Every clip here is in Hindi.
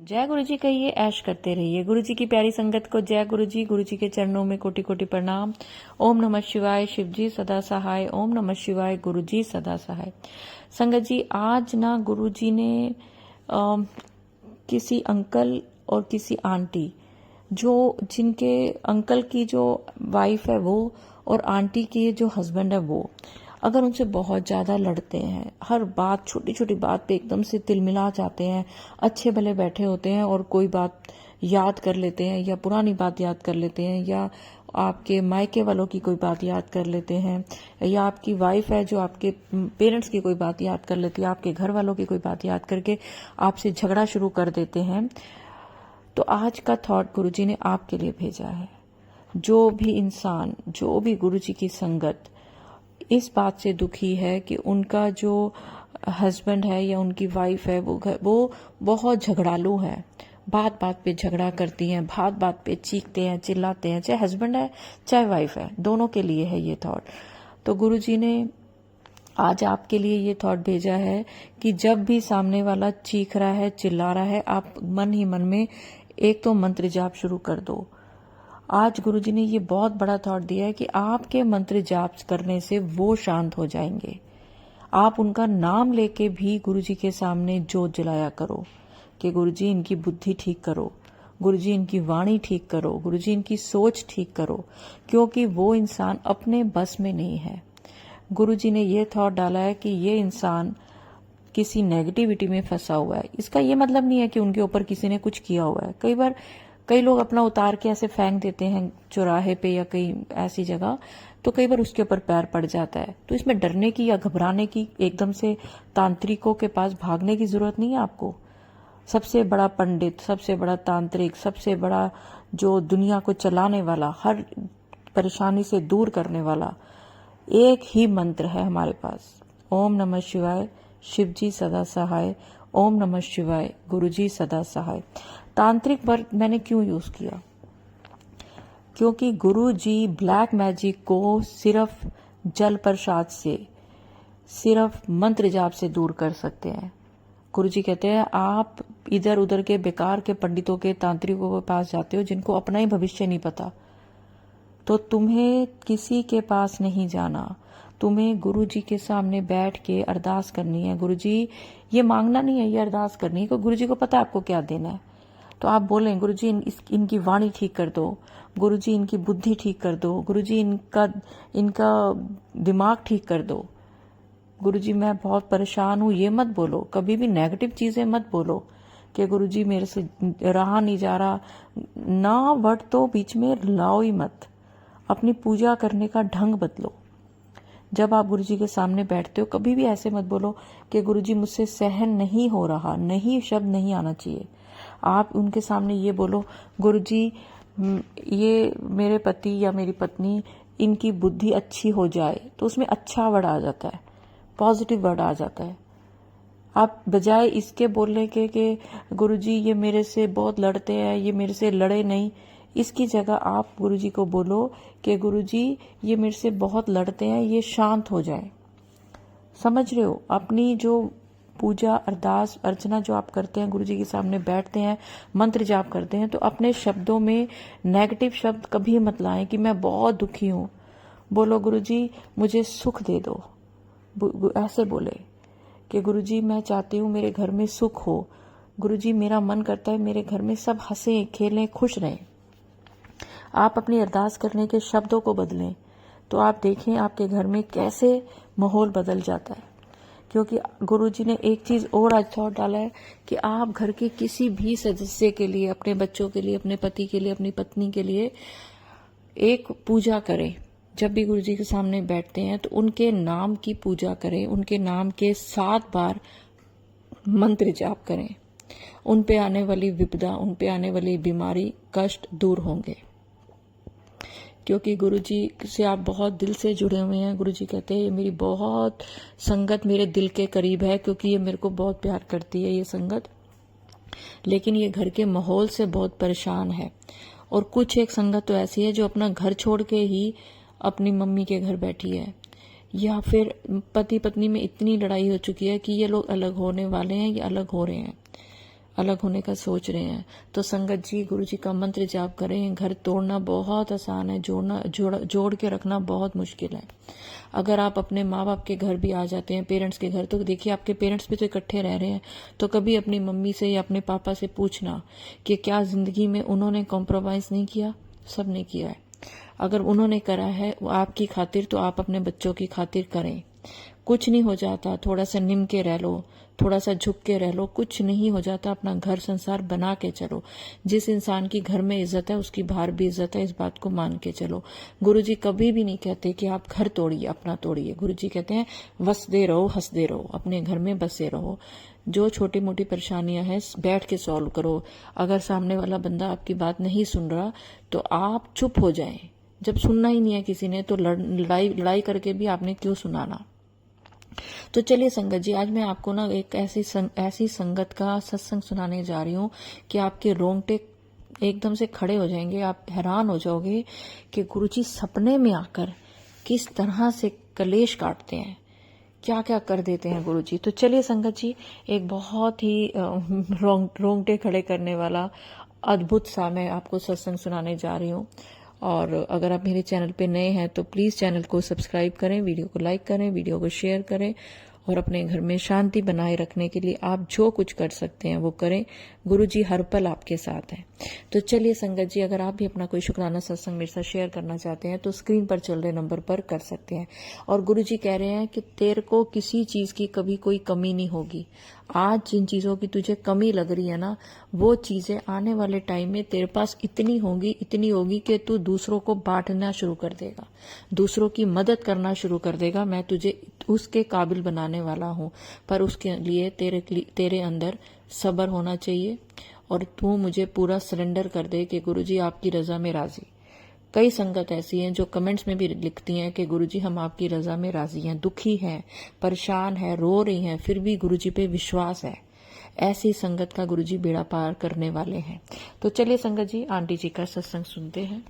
जय गुरु जी कहिए, ऐश करते रहिए। गुरु जी की प्यारी संगत को जय गुरु जी के चरणों में कोटि कोटि प्रणाम। ओम नमः शिवाय, शिव जी सदा सहाय। ओम नमः शिवाय, गुरु जी सदा सहाय। संगत जी, आज ना गुरु जी ने किसी अंकल और किसी आंटी, जो जिनके अंकल की जो वाइफ है वो और आंटी की जो हस्बैंड है वो, अगर उनसे बहुत ज्यादा लड़ते हैं, हर बात छोटी छोटी बात पे एकदम से तिलमिला जाते हैं, अच्छे भले बैठे होते हैं और कोई बात याद कर लेते हैं या पुरानी बात याद कर लेते हैं या आपके मायके वालों की कोई बात याद कर लेते हैं या आपकी वाइफ है जो आपके पेरेंट्स की कोई बात याद कर लेती है, आपके घर वालों की कोई बात याद करके आपसे झगड़ा शुरू कर देते हैं, तो आज का थॉट गुरुजी ने आपके लिए भेजा है। जो भी इंसान, जो भी गुरुजी की संगत इस बात से दुखी है कि उनका जो हस्बैंड है या उनकी वाइफ है वो बहुत झगड़ालू है, बात बात पे झगड़ा करती हैं, बात बात पे चीखते हैं, चिल्लाते हैं, चाहे हस्बैंड है चाहे वाइफ है, दोनों के लिए है ये थॉट। तो गुरुजी ने आज आपके लिए ये थॉट भेजा है कि जब भी सामने वाला चीख रहा है, चिल्ला रहा है, आप मन ही मन में एक तो मंत्र जाप शुरू कर दो। आज गुरुजी ने ये बहुत बड़ा थॉट दिया है कि आपके मंत्र जाप करने से वो शांत हो जाएंगे। आप उनका नाम लेके भी गुरुजी के सामने जोत जलाया करो कि गुरुजी इनकी बुद्धि ठीक करो, गुरुजी इनकी वाणी ठीक करो, गुरुजी इनकी सोच ठीक करो, क्योंकि वो इंसान अपने बस में नहीं है। गुरुजी ने ये थॉट डाला है कि ये इंसान किसी नेगेटिविटी में फंसा हुआ है। इसका ये मतलब नहीं है कि उनके ऊपर किसी ने कुछ किया हुआ है। कई बार कई लोग अपना उतार के ऐसे फेंक देते हैं चौराहे पे या कहीं ऐसी जगह, तो कई बार उसके ऊपर पैर पड़ जाता है। तो इसमें डरने की या घबराने की, एकदम से तांत्रिकों के पास भागने की जरूरत नहीं है आपको। सबसे बड़ा पंडित, सबसे बड़ा तांत्रिक, सबसे बड़ा जो दुनिया को चलाने वाला, हर परेशानी से दूर करने वाला एक ही मंत्र है हमारे पास। ओम नमः शिवाय, शिव जी सदा सहाय। ओम नमः शिवाय, गुरु जी सदा सहाय। तांत्रिक वर्ड मैंने क्यों यूज किया? क्योंकि गुरु जी ब्लैक मैजिक को सिर्फ जल प्रसाद से, सिर्फ मंत्र जाप से दूर कर सकते हैं। गुरु जी कहते हैं आप इधर उधर के बेकार के पंडितों के, तांत्रिकों के पास जाते हो जिनको अपना ही भविष्य नहीं पता, तो तुम्हें किसी के पास नहीं जाना। तुम्हें गुरु जी के सामने बैठ के अरदास करनी है। गुरु जी ये मांगना नहीं है, ये अरदास करनी है, क्योंकि गुरु जी को पता है आपको क्या देना है। तो आप बोलें गुरु जी इनकी वाणी ठीक कर दो, गुरु जी इनकी बुद्धि ठीक कर दो, गुरु जी इनका दिमाग ठीक कर दो। गुरु जी मैं बहुत परेशान हूं, ये मत बोलो। कभी भी नेगेटिव चीजें मत बोलो कि गुरु जी मेरे से रहा नहीं जा रहा ना, वर्ड तो बीच में लाओ ही मत। अपनी पूजा करने का ढंग बदलो। जब आप गुरुजी के सामने बैठते हो कभी भी ऐसे मत बोलो कि गुरुजी मुझसे सहन नहीं हो रहा, नहीं शब्द नहीं आना चाहिए। आप उनके सामने ये बोलो, गुरुजी ये मेरे पति या मेरी पत्नी, इनकी बुद्धि अच्छी हो जाए, तो उसमें अच्छा वर्ड आ जाता है, पॉजिटिव वर्ड आ जाता है। आप बजाय इसके बोलने के कि गुरुजी ये मेरे से बहुत लड़ते हैं, ये मेरे से लड़े नहीं, इसकी जगह आप गुरुजी को बोलो कि गुरुजी ये मेरे से बहुत लड़ते हैं, ये शांत हो जाए। समझ रहे हो? अपनी जो पूजा, अरदास, अर्चना जो आप करते हैं, गुरुजी के सामने बैठते हैं, मंत्र जाप करते हैं, तो अपने शब्दों में नेगेटिव शब्द कभी मत लाएं कि मैं बहुत दुखी हूं। बोलो गुरुजी मुझे सुख दे दो। ऐसे बोले कि गुरुजी मैं चाहती हूँ मेरे घर में सुख हो। गुरुजी मेरा मन करता है मेरे घर में सब हंसे खेलें, खुश रहें। आप अपनी अरदास करने के शब्दों को बदलें तो आप देखें आपके घर में कैसे माहौल बदल जाता है। क्योंकि गुरुजी ने एक चीज और आज थॉट डाला है कि आप घर के किसी भी सदस्य के लिए, अपने बच्चों के लिए, अपने पति के लिए, अपनी पत्नी के लिए एक पूजा करें। जब भी गुरुजी के सामने बैठते हैं तो उनके नाम की पूजा करें, उनके नाम के 7 बार मंत्र जाप करें। उन पे आने वाली विपदा, उन पे आने वाली बीमारी, कष्ट दूर होंगे। क्योंकि गुरुजी से आप बहुत दिल से जुड़े हुए हैं। गुरुजी कहते हैं ये मेरी बहुत संगत मेरे दिल के करीब है, क्योंकि ये मेरे को बहुत प्यार करती है ये संगत, लेकिन ये घर के माहौल से बहुत परेशान है। और कुछ एक संगत तो ऐसी है जो अपना घर छोड़ के ही अपनी मम्मी के घर बैठी है, या फिर पति पत्नी में इतनी लड़ाई हो चुकी है कि ये लोग अलग होने वाले हैं या अलग हो रहे हैं। अलग होने का सोच रहे हैं, तो संगत जी गुरु जी का मंत्र जाप करें। घर तोड़ना बहुत आसान है, जोड़ के रखना बहुत मुश्किल है। अगर आप अपने माँ बाप के घर भी आ जाते हैं, पेरेंट्स के घर, तो देखिए आपके पेरेंट्स भी तो इकट्ठे रह रहे हैं, तो कभी अपनी मम्मी से या अपने पापा से पूछना कि क्या जिंदगी में उन्होंने कॉम्प्रोमाइज नहीं किया। सबने किया है। अगर उन्होंने करा है वो आपकी खातिर, तो आप अपने बच्चों की खातिर करें। कुछ नहीं हो जाता, थोड़ा सा निम के रह लो, थोड़ा सा झुक के रह लो, कुछ नहीं हो जाता। अपना घर संसार बना के चलो। जिस इंसान की घर में इज्जत है उसकी बाहर भी इज्जत है, इस बात को मान के चलो। गुरुजी कभी भी नहीं कहते कि आप घर तोड़िए, अपना तोड़िए। गुरुजी कहते हैं वसदे रहो, हंसदे रहो, अपने घर में बसे रहो। जो छोटी मोटी परेशानियां हैं बैठ के सॉल्व करो। अगर सामने वाला बंदा आपकी बात नहीं सुन रहा तो आप चुप हो जाएं। जब सुनना ही नहीं है किसी ने तो लड़ाई करके भी आपने क्यों सुनाना। तो चलिए संगत जी, आज मैं आपको ना एक ऐसी संगत का सत्संग सुनाने जा रही हूँ कि आपके रोंगटे एकदम से खड़े हो जाएंगे। आप हैरान हो जाओगे कि गुरुजी सपने में आकर किस तरह से कलेश काटते हैं, क्या क्या कर देते हैं गुरुजी। तो चलिए संगत जी, एक बहुत ही रोंगटे खड़े करने वाला अद्भुत सा मैं आपको सत्संग सुनाने जा रही हूँ। और अगर आप मेरे चैनल पे नए हैं तो प्लीज़ चैनल को सब्सक्राइब करें, वीडियो को लाइक करें, वीडियो को शेयर करें, और अपने घर में शांति बनाए रखने के लिए आप जो कुछ कर सकते हैं वो करें। गुरुजी हर पल आपके साथ हैं। तो चलिए संगत जी, अगर आप भी अपना कोई शुक्राना सत्संग मेरे साथ शेयर करना चाहते हैं तो स्क्रीन पर चल रहे नंबर पर कर सकते हैं। और गुरुजी कह रहे हैं कि तेरे को किसी चीज की कभी कोई कमी नहीं होगी। आज जिन चीजों की तुझे कमी लग रही है ना, वो चीजें आने वाले टाइम में तेरे पास इतनी होगी कि तू दूसरों को बांटना शुरू कर देगा, दूसरों की मदद करना शुरू कर देगा। मैं तुझे उसके काबिल बनाने वाला हूँ, पर उसके लिए तेरे अंदर सब्र होना चाहिए और तू मुझे पूरा सरेंडर कर दे कि गुरुजी आपकी रजा में राजी। कई संगत ऐसी हैं जो कमेंट्स में भी लिखती हैं कि गुरुजी हम आपकी रजा में राजी हैं, दुखी हैं, परेशान हैं, रो रही हैं, फिर भी गुरुजी पे विश्वास है। ऐसी संगत का गुरुजी बेड़ा पार करने वाले हैं। तो चलिए संगत जी, आंटी जी का सत्संग सुनते हैं।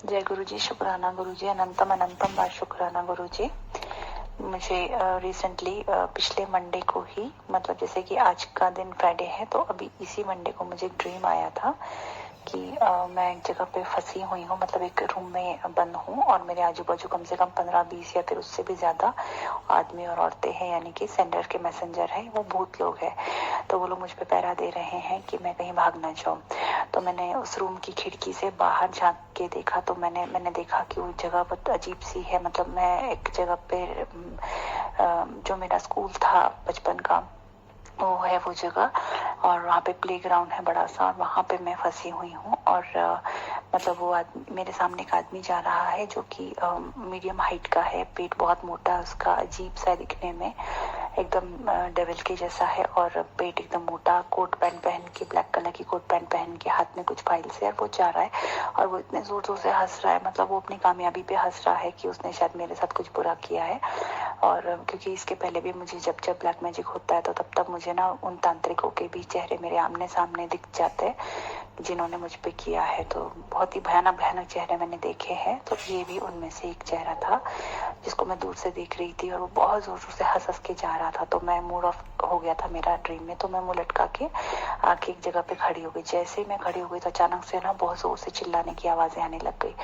जय गुरुजी, शुक्राना गुरुजी, अनंतम अनंतम बार शुक्राना गुरुजी। मुझे रिसेंटली पिछले मंडे को ही, मतलब जैसे कि आज का दिन फ्राइडे है, तो अभी इसी मंडे को मुझे एक ड्रीम आया था कि मैं एक जगह पे फंसी हुई हूँ, मतलब एक रूम में बंद हूँ और मेरे आजू बाजू कम से कम 15-20 या फिर उससे भी ज़्यादा आदमी और औरतें हैं, यानी कि सेंडर के मैसेंजर हैं, वो भूत लोग हैं। तो वो लोग मुझ पे पहरा दे रहे हैं कि मैं कहीं भाग ना जाऊँ। तो मैंने उस रूम की खिड़की से बाहर झांक के देखा, तो मैंने देखा कि वो जगह बहुत अजीब सी है। मतलब मैं एक जगह पे, जो मेरा स्कूल था बचपन का, वो है वो जगह, और वहाँ पे प्लेग्राउंड है बड़ा सा, और वहाँ पे मैं फंसी हुई हूँ। और मतलब वो आदमी, मेरे सामने एक आदमी जा रहा है जो कि मीडियम हाइट का है, पेट बहुत मोटा है उसका, अजीब सा दिखने में, एकदम डेविल के जैसा है, और पेट एकदम मोटा, कोट पैंट पहन के, ब्लैक कलर की कोट पैंट पहन के, हाथ में कुछ फाइल से, और वो जा रहा है और वो इतने जोर जोर से हंस रहा है। मतलब वो अपनी कामयाबी पे हंस रहा है कि उसने शायद मेरे साथ कुछ बुरा किया है। और क्योंकि इसके पहले भी मुझे जब ब्लैक मैजिक होता है तो तब मुझे ना उन तांत्रिकों के भी चेहरे मेरे आमने सामने दिख जाते हैं जिन्होंने मुझ पे किया है। तो बहुत ही भयानक भयानक चेहरे मैंने देखे हैं, तो ये भी उनमें से एक चेहरा था जिसको मैं दूर से देख रही थी, और वो बहुत जोर जोर से हंस हंस के जा रहा था। तो मैं मूड ऑफ हो गया था मेरा ड्रीम में, तो मैं मुंह लटका के आके एक जगह पे खड़ी हो गई। जैसे ही मैं खड़ी हो गई तो अचानक से ना बहुत जोर से चिल्लाने की आवाजें आने लग गई,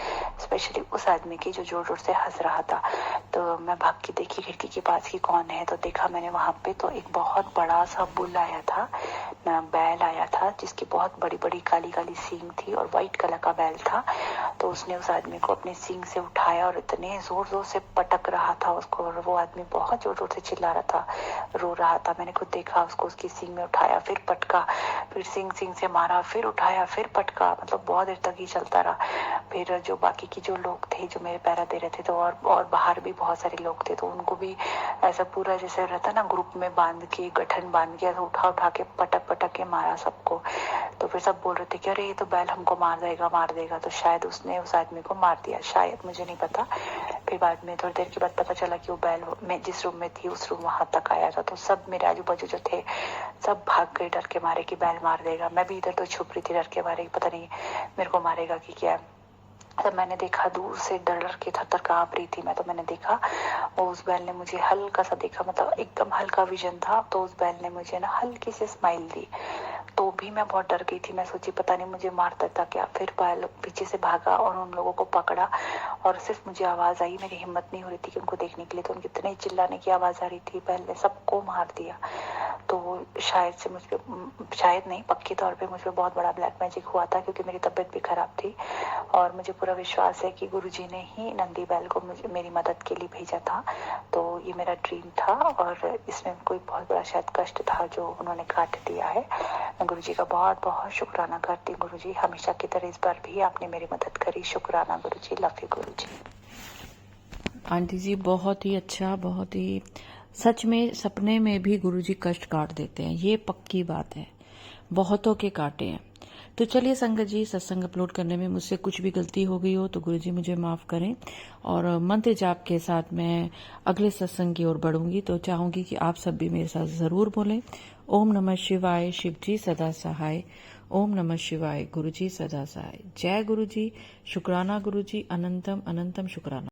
स्पेशली उस आदमी की जो जोर जोर से हंस रहा था। तो मैं भाग के देखी खिड़की के पास ही कौन है, तो देखा मैंने वहां पे तो एक बहुत बड़ा सा बुल आया था, बैल आया था, जिसकी बहुत बड़ी बड़ी काली काली सींग थी और व्हाइट कलर का बैल था। तो उसने उस आदमी को अपनी सींग से उठाया और इतने जोर जोर से पटक रहा था उसको, और वो आदमी बहुत जोर जोर से चिल्ला रहा था, रो रहा था। मैंने खुद देखा उसको, उसकी सींग में उठाया, फिर पटका, फिर सींग से मारा, फिर उठाया, फिर पटका, मतलब बहुत देर तक ही चलता रहा। फिर जो बाकी की जो लोग थे जो मेरे पैरा दे रहे थे, तो और बाहर भी बहुत सारे लोग थे, तो उनको भी ऐसा पूरा जैसे रहता ना ग्रुप में बांध के, गठन बांध के, ऐसा उठा के पटक के मारा सबको। तो फिर सब बोल रहे थे कि अरे ये तो बैल हमको मार देगा। तो शायद उसने उस आदमी को मार दिया, शायद, मुझे नहीं पता। फिर बाद में थोड़ी देर के बाद पता चला कि वो बैल, मैं जिस रूम में थी उस रूम वहां तक आया था। तो सब मेरे आजू बाजू जो थे सब भाग गए डर के मारे कि बैल मार देगा। मैं भी इधर तो छुप रही थी डर के मारे, पता नहीं मेरे को मारेगा कि क्या। तब मैंने देखा दूर से, डर डर के थर-थर काँप रही थी मैं, तो मैंने देखा वो उस बैल ने मुझे हल्का सा देखा, मतलब एकदम हल्का विजन था, तो उस बैल ने मुझे ना हल्की सी स्माइल दी। तो भी मैं बहुत डर गई थी, मैं सोची पता नहीं मुझे मार देता क्या। फिर बैल पीछे से भागा और उन लोगों को पकड़ा और सिर्फ मुझे आवाज़ आई, मेरी हिम्मत नहीं हो रही थी कि उनको देखने के लिए, तो उनकी इतने चिल्लाने की आवाज़ आ रही थी, बैल ने सबको मार दिया। तो शायद से मुझ पे, शायद नहीं पक्के तौर पे मुझ पे बहुत बड़ा ब्लैक मैजिक हुआ था, क्योंकि मेरी तबीयत भी खराब थी और मुझे पूरा विश्वास है कि गुरुजी ने ही नंदी बैल को मुझे मेरी मदद के लिए भेजा था। तो ये मेरा ड्रीम था और इसमें कोई बहुत बड़ा शायद कष्ट था जो उन्होंने काट दिया है। मैं गुरुजी का बहुत बहुत शुक्राना करती हूँ। गुरुजी हमेशा की तरह इस बार भी आपने मेरी मदद करी। शुक्राना गुरुजी, लव यू गुरुजी। आंटी जी बहुत ही अच्छा, बहुत ही सच में सपने में भी गुरुजी कष्ट काट देते हैं, ये पक्की बात है, बहुतों के काटे हैं। तो चलिए संगत जी, सत्संग अपलोड करने में मुझसे कुछ भी गलती हो गई हो तो गुरुजी मुझे माफ करें, और मंत्र जाप के साथ मैं अगले सत्संग की ओर बढ़ूंगी। तो चाहूंगी कि आप सब भी मेरे साथ जरूर बोलें, ओम नमः शिवाय, शिव जी सदा सहाय, ओम नमः शिवाय, गुरुजी सदा सहाय। जय गुरुजी, शुक्राना गुरुजी, अनंतम अनंतम शुक्राना।